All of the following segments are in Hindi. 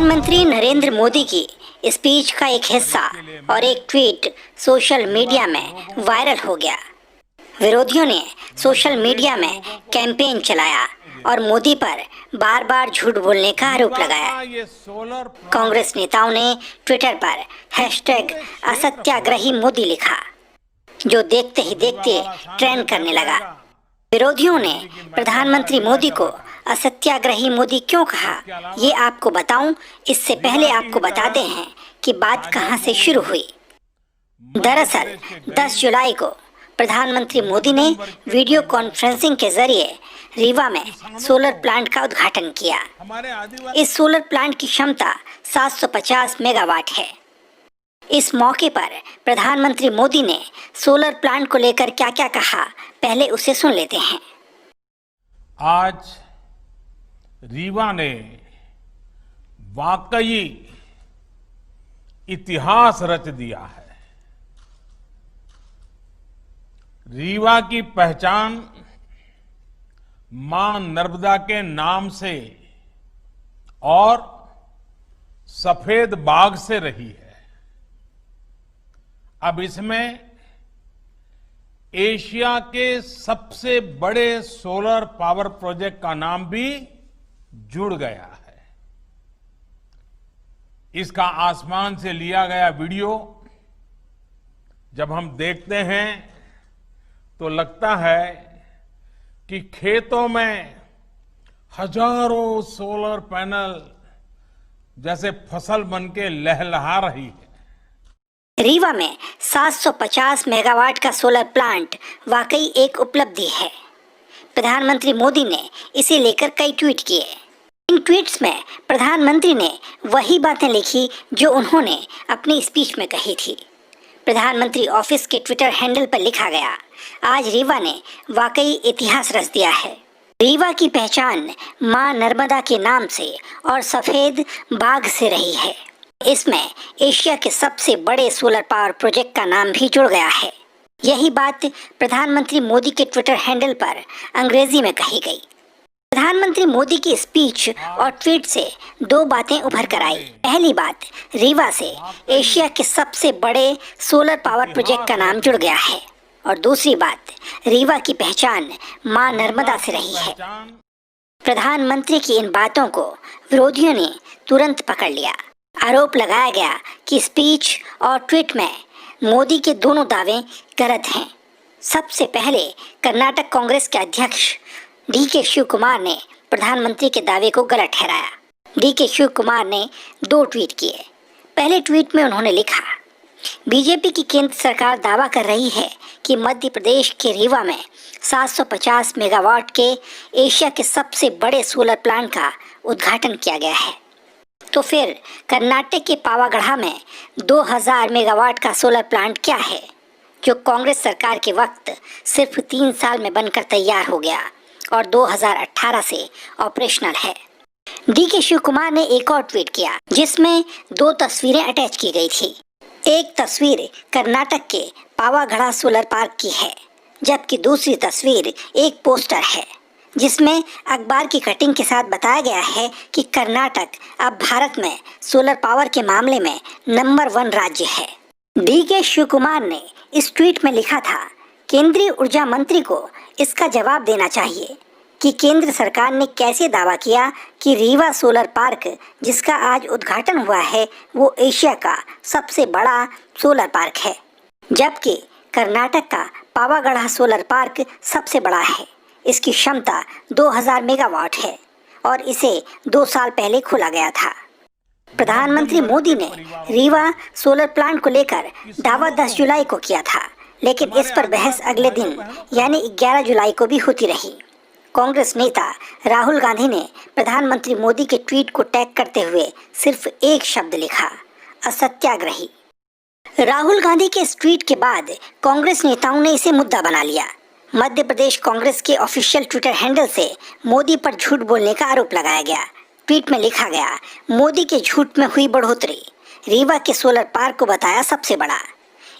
प्रधानमंत्री नरेंद्र मोदी की स्पीच का एक हिस्सा और एक ट्वीट सोशल मीडिया में वायरल हो गया। विरोधियों ने सोशल मीडिया में कैंपेन चलाया और मोदी पर बार बार झूठ बोलने का आरोप लगाया। कांग्रेस नेताओं ने ट्विटर पर #असत्याग्रही मोदी लिखा, जो देखते ही देखते ट्रेंड करने लगा। विरोधियों ने प्रधानमंत्री मोदी को असत्याग्रही मोदी क्यों कहा, ये आपको बताऊं। इससे पहले आपको बताते हैं कि बात कहां से शुरू हुई। दरअसल 10 जुलाई को प्रधानमंत्री मोदी ने वीडियो कॉन्फ्रेंसिंग के जरिए रीवा में सोलर प्लांट का उद्घाटन किया। इस सोलर प्लांट की क्षमता 750 मेगावाट है। इस मौके पर प्रधानमंत्री मोदी ने सोलर प्लांट को लेकर क्या क्या कहा, पहले उसे सुन लेते हैं। आज रीवा ने वाकई इतिहास रच दिया है। रीवा की पहचान मां नर्मदा के नाम से और सफेद बाघ से रही है। अब इसमें एशिया के सबसे बड़े सोलर पावर प्रोजेक्ट का नाम भी जुड़ गया है। इसका आसमान से लिया गया वीडियो जब हम देखते हैं तो लगता है कि खेतों में हजारों सोलर पैनल जैसे फसल बनके लहलहा रही है। रीवा में 750 मेगावाट का सोलर प्लांट वाकई एक उपलब्धि है। प्रधानमंत्री मोदी ने इसे लेकर कई ट्वीट किए। इन ट्वीट्स में प्रधानमंत्री ने वही बातें लिखी जो उन्होंने अपनी स्पीच में कही थी। प्रधानमंत्री ऑफिस के ट्विटर हैंडल पर लिखा गया, आज रीवा ने वाकई इतिहास रच दिया है। रीवा की पहचान मां नर्मदा के नाम से और सफेद बाघ से रही है। इसमें एशिया के सबसे बड़े सोलर पावर प्रोजेक्ट का नाम भी जुड़ गया है। यही बात प्रधानमंत्री मोदी के ट्विटर हैंडल पर अंग्रेजी में कही गई। प्रधानमंत्री मोदी की स्पीच और ट्वीट से दो बातें उभर कर आई। पहली बात, रीवा से एशिया के सबसे बड़े सोलर पावर प्रोजेक्ट का नाम जुड़ गया है, और दूसरी बात, रीवा की पहचान मां नर्मदा से रही है। प्रधानमंत्री की इन बातों को विरोधियों ने तुरंत पकड़ लिया। आरोप लगाया गया कि स्पीच और ट्वीट में मोदी के दोनों दावे गलत हैं। सबसे पहले कर्नाटक कांग्रेस के अध्यक्ष DK शिव कुमार ने प्रधानमंत्री के दावे को गलत ठहराया। DK शिव कुमार ने 2 ट्वीट किए। पहले ट्वीट में उन्होंने लिखा, बीजेपी की केंद्र सरकार दावा कर रही है कि मध्य प्रदेश के रीवा में 750 मेगावाट के एशिया के सबसे बड़े सोलर प्लांट का उद्घाटन किया गया है। तो फिर कर्नाटक के पावागढ़ा में 2000 मेगावाट का सोलर प्लांट क्या है, जो कांग्रेस सरकार के वक्त सिर्फ 3 साल में बनकर तैयार हो गया और 2018 से ऑपरेशनल है। DK शिव कुमार ने एक और ट्वीट किया जिसमें 2 तस्वीरें अटैच की गई थी। एक तस्वीर कर्नाटक के पावागढ़ा सोलर पार्क की है, जबकि दूसरी तस्वीर एक पोस्टर है जिसमें अखबार की कटिंग के साथ बताया गया है कि कर्नाटक अब भारत में सोलर पावर के मामले में नंबर 1 राज्य है। DK शिव कुमार ने इस ट्वीट में लिखा था, केंद्रीय ऊर्जा मंत्री को इसका जवाब देना चाहिए कि केंद्र सरकार ने कैसे दावा किया कि रीवा सोलर पार्क, जिसका आज उद्घाटन हुआ है, वो एशिया का सबसे बड़ा सोलर पार्क है, जबकि कर्नाटक का पावागढ़ा सोलर पार्क सबसे बड़ा है। इसकी क्षमता 2000 मेगावाट है और इसे 2 साल पहले खोला गया था। प्रधानमंत्री मोदी ने रीवा सोलर प्लांट को लेकर दावा 10 जुलाई को किया था, लेकिन इस पर बहस अगले दिन यानी 11 जुलाई को भी होती रही। कांग्रेस नेता राहुल गांधी ने प्रधानमंत्री मोदी के ट्वीट को टैग करते हुए सिर्फ एक शब्द लिखा, असत्याग्रही। राहुल गांधी के इस ट्वीट के बाद कांग्रेस नेताओं ने इसे मुद्दा बना लिया। मध्य प्रदेश कांग्रेस के ऑफिशियल ट्विटर हैंडल से मोदी पर झूठ बोलने का आरोप लगाया गया। ट्वीट में लिखा गया, मोदी के झूठ में हुई बढ़ोतरी, रीवा के सोलर पार्क को बताया सबसे बड़ा।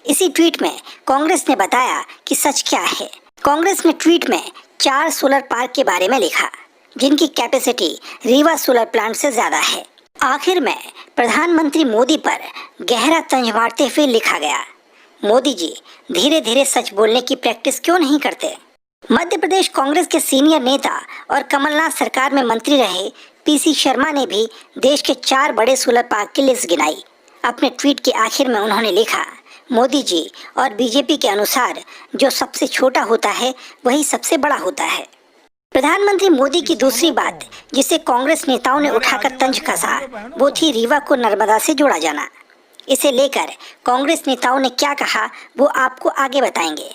इसी ट्वीट में कांग्रेस ने बताया कि सच क्या है। कांग्रेस ने ट्वीट में 4 सोलर पार्क के बारे में लिखा, जिनकी कैपेसिटी रीवा सोलर प्लांट से ज्यादा है। आखिर में प्रधानमंत्री मोदी पर गहरा तंज मारते हुए लिखा गया, मोदी जी धीरे धीरे सच बोलने की प्रैक्टिस क्यों नहीं करते। मध्य प्रदेश कांग्रेस के सीनियर नेता और कमलनाथ सरकार में मंत्री रहे पीसी शर्मा ने भी देश के 4 बड़े सोलर पार्क की लिस्ट गिनाई। अपने ट्वीट के आखिर में उन्होंने लिखा, मोदी जी और बीजेपी के अनुसार जो सबसे छोटा होता है वही सबसे बड़ा होता है। प्रधानमंत्री मोदी की दूसरी बात जिसे कांग्रेस नेताओं ने उठाकर तंज कसा वो थी रीवा को नर्मदा से जोड़ा जाना। इसे लेकर कांग्रेस नेताओं ने क्या कहा वो आपको आगे बताएंगे।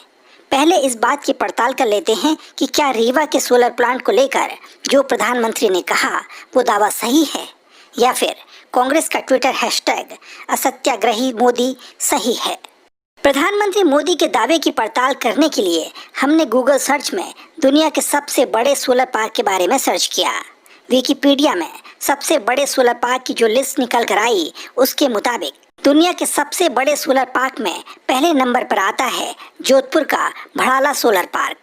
पहले इस बात की पड़ताल कर लेते हैं कि क्या रीवा के सोलर प्लांट को लेकर जो प्रधानमंत्री ने कहा वो दावा सही है या फिर कांग्रेस का ट्विटर हैशटैग असत्याग्रही मोदी सही है। प्रधानमंत्री मोदी के दावे की पड़ताल करने के लिए हमने गूगल सर्च में दुनिया के सबसे बड़े सोलर पार्क के बारे में सर्च किया। विकिपीडिया में सबसे बड़े सोलर पार्क की जो लिस्ट निकल कर आई उसके मुताबिक दुनिया के सबसे बड़े सोलर पार्क में पहले नंबर पर आता है जोधपुर का भड़ाला सोलर पार्क,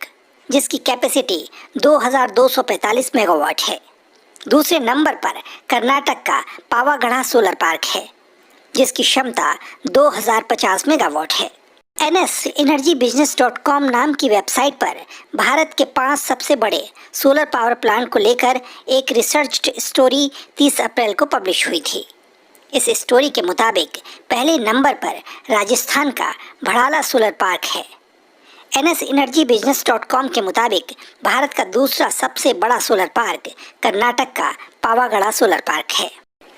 जिसकी कैपेसिटी 2245 मेगावाट है। दूसरे नंबर पर कर्नाटक का पावागढ़ा सोलर पार्क है, जिसकी क्षमता 2050 मेगावाट है। NSEnergyBusiness.com नाम की वेबसाइट पर भारत के 5 सबसे बड़े सोलर पावर प्लांट को लेकर एक रिसर्च स्टोरी 30 अप्रैल को पब्लिश हुई थी। इस स्टोरी के मुताबिक पहले नंबर पर राजस्थान का भड़ाला सोलर पार्क है। NSEnergyBusiness.com के मुताबिक भारत का दूसरा सबसे बड़ा सोलर पार्क कर्नाटक का पावागढ़ा सोलर पार्क है।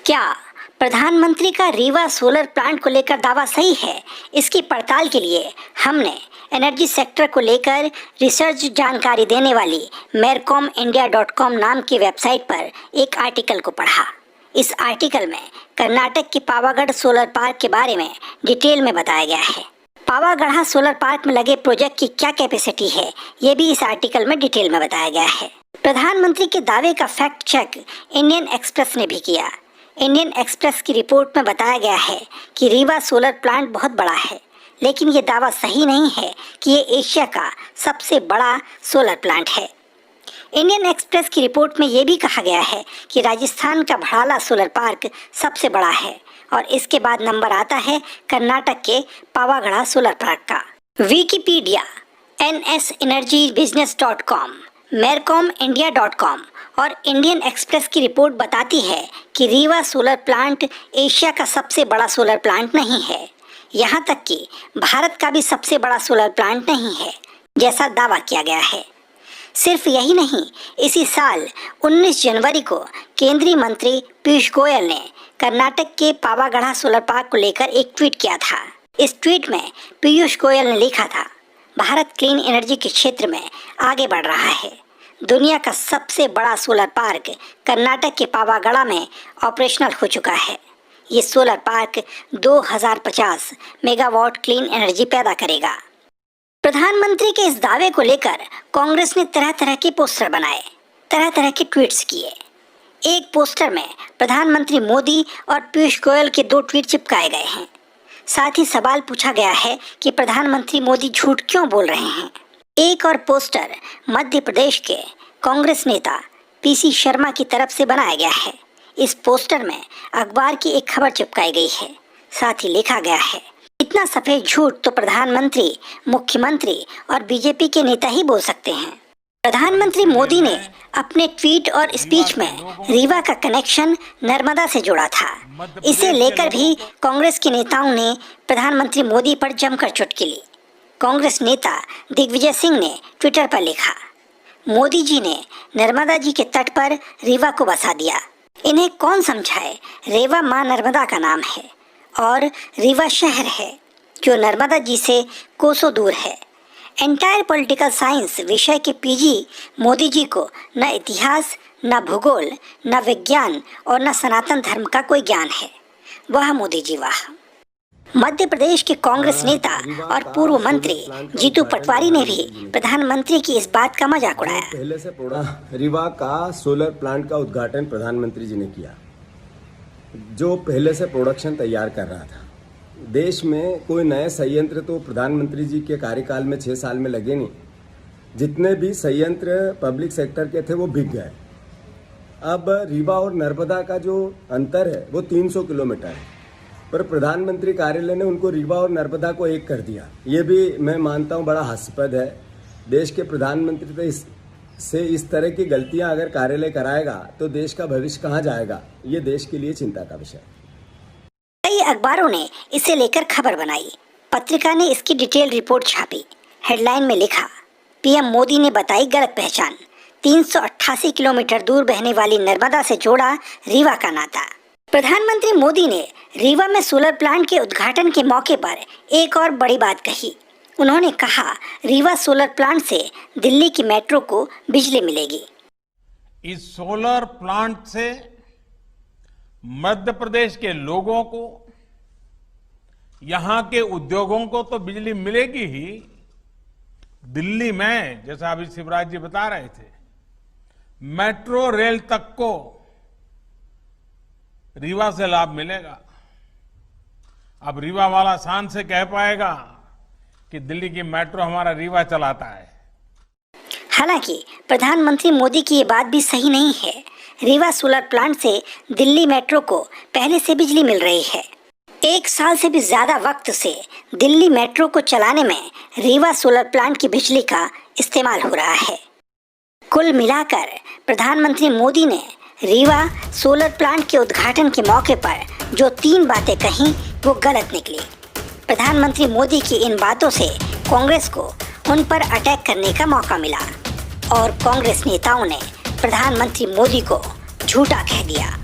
क्या प्रधानमंत्री का रीवा सोलर प्लांट को लेकर दावा सही है? इसकी पड़ताल के लिए हमने एनर्जी सेक्टर को लेकर रिसर्च जानकारी देने वाली mercomindia.com नाम की वेबसाइट पर एक आर्टिकल को पढ़ा। इस आर्टिकल में कर्नाटक के पावागढ़ सोलर पार्क के बारे में डिटेल में बताया गया है। पावागढ़ा सोलर पार्क में लगे प्रोजेक्ट की क्या कैपेसिटी है ये भी इस आर्टिकल में डिटेल में बताया गया है। प्रधानमंत्री के दावे का फैक्ट चेक इंडियन एक्सप्रेस ने भी किया। इंडियन एक्सप्रेस की रिपोर्ट में बताया गया है कि रीवा सोलर प्लांट बहुत बड़ा है, लेकिन ये दावा सही नहीं है कि ये एशिया का सबसे बड़ा सोलर प्लांट है। इंडियन एक्सप्रेस की रिपोर्ट में ये भी कहा गया है कि राजस्थान का भड़ाला सोलर पार्क सबसे बड़ा है और इसके बाद नंबर आता है कर्नाटक के पावागढ़ा सोलर पार्क का। विकिपीडिया, NSEnergyBusiness.com, mercomindia.com और इंडियन एक्सप्रेस की रिपोर्ट बताती है कि रीवा सोलर प्लांट एशिया का सबसे बड़ा सोलर प्लांट नहीं है। यहाँ तक कि भारत का भी सबसे बड़ा सोलर प्लांट नहीं है जैसा दावा किया गया है। सिर्फ यही नहीं, इसी साल 19 जनवरी को केंद्रीय मंत्री पीयूष गोयल ने कर्नाटक के पावागढ़ा सोलर पार्क को लेकर एक ट्वीट किया था। इस ट्वीट में पीयूष गोयल ने लिखा था, भारत क्लीन एनर्जी के क्षेत्र में आगे बढ़ रहा है। दुनिया का सबसे बड़ा सोलर पार्क कर्नाटक के पावागढ़ा में ऑपरेशनल हो चुका है। ये solar park 2050 megawatt clean energy पैदा करेगा। प्रधानमंत्री के इस दावे को लेकर कांग्रेस ने तरह तरह के पोस्टर बनाए, तरह तरह के ट्वीट्स किए। एक पोस्टर में प्रधानमंत्री मोदी और पीयूष गोयल के 2 ट्वीट चिपकाए गए हैं। साथ ही सवाल पूछा गया है कि प्रधानमंत्री मोदी झूठ क्यों बोल रहे हैं। एक और पोस्टर मध्य प्रदेश के कांग्रेस नेता पीसी शर्मा की तरफ से बनाया गया है। इस पोस्टर में अखबार की एक खबर चिपकाई गई है। साथ ही लिखा गया है, इतना सफेद झूठ तो प्रधानमंत्री, मुख्यमंत्री और बीजेपी के नेता ही बोल सकते हैं। प्रधानमंत्री मोदी ने अपने ट्वीट और स्पीच में रीवा का कनेक्शन नर्मदा से जोड़ा था। इसे लेकर भी कांग्रेस के नेताओं ने प्रधानमंत्री मोदी पर जमकर चुटकी ली। कांग्रेस नेता दिग्विजय सिंह ने ट्विटर पर लिखा, मोदी जी ने नर्मदा जी के तट पर रीवा को बसा दिया। इन्हें कौन समझाए, रेवा माँ नर्मदा का नाम है और रीवा शहर है जो नर्मदा जी से कोसों दूर है। एंटायर पॉलिटिकल साइंस विषय के पीजी मोदी जी को न इतिहास, न भूगोल, न विज्ञान और न सनातन धर्म का कोई ज्ञान है। वाह मोदी जी वाह। मध्य प्रदेश के कांग्रेस नेता और पूर्व मंत्री जीतू पटवारी ने भी प्रधानमंत्री की इस बात का मजाक उड़ाया। पहले से रीवा का सोलर प्लांट का उद्घाटन प्रधानमंत्री जी ने किया, जो पहले से प्रोडक्शन तैयार कर रहा था। देश में कोई नए संयंत्र तो प्रधानमंत्री जी के कार्यकाल में 6 साल में लगे नहीं। जितने भी संयंत्र पब्लिक सेक्टर के थे वो बिक गए। अब रीवा और नर्मदा का जो अंतर है वो 300 किलोमीटर है, पर प्रधानमंत्री कार्यालय ने उनको रीवा और नर्मदा को एक कर दिया। ये भी मैं मानता हूँ बड़ा हास्यास्पद है। देश के प्रधानमंत्री तो इस तरह की गलतियां अगर कार्यालय कराएगा तो देश का भविष्य कहाँ जाएगा, ये देश के लिए चिंता का विषय है। कई अखबारों ने इसे लेकर खबर बनाई। पत्रिका ने इसकी डिटेल रिपोर्ट छापी। हेडलाइन में लिखा, पीएम मोदी ने बताई गलत पहचान, 388 किलोमीटर दूर बहने वाली नर्मदा से जोड़ा रीवा का नाता। प्रधानमंत्री मोदी ने रीवा में सोलर प्लांट के उद्घाटन के मौके पर एक और बड़ी बात कही। उन्होंने कहा, रीवा सोलर प्लांट से दिल्ली की मेट्रो को बिजली मिलेगी। इस सोलर प्लांट से मध्य प्रदेश के लोगों को, यहां के उद्योगों को तो बिजली मिलेगी ही, दिल्ली में जैसा अभी शिवराज जी बता रहे थे, मेट्रो रेल तक को रीवा से लाभ मिलेगा। अब रीवा वाला शान से कह पाएगा कि दिल्ली की मेट्रो हमारा रीवा चलाता है। हालांकि प्रधानमंत्री मोदी की ये बात भी सही नहीं है। रीवा सोलर प्लांट से दिल्ली मेट्रो को पहले से बिजली मिल रही है। 1 साल से भी ज्यादा वक्त से दिल्ली मेट्रो को चलाने में रीवा सोलर प्लांट की बिजली का इस्तेमाल हो रहा है। कुल मिलाकर प्रधानमंत्री मोदी ने रीवा सोलर प्लांट के उद्घाटन के मौके पर जो 3 बातें कहीं वो गलत निकली। प्रधानमंत्री मोदी की इन बातों से कांग्रेस को उन पर अटैक करने का मौका मिला और कांग्रेस नेताओं ने प्रधानमंत्री मोदी को झूठा कह दिया।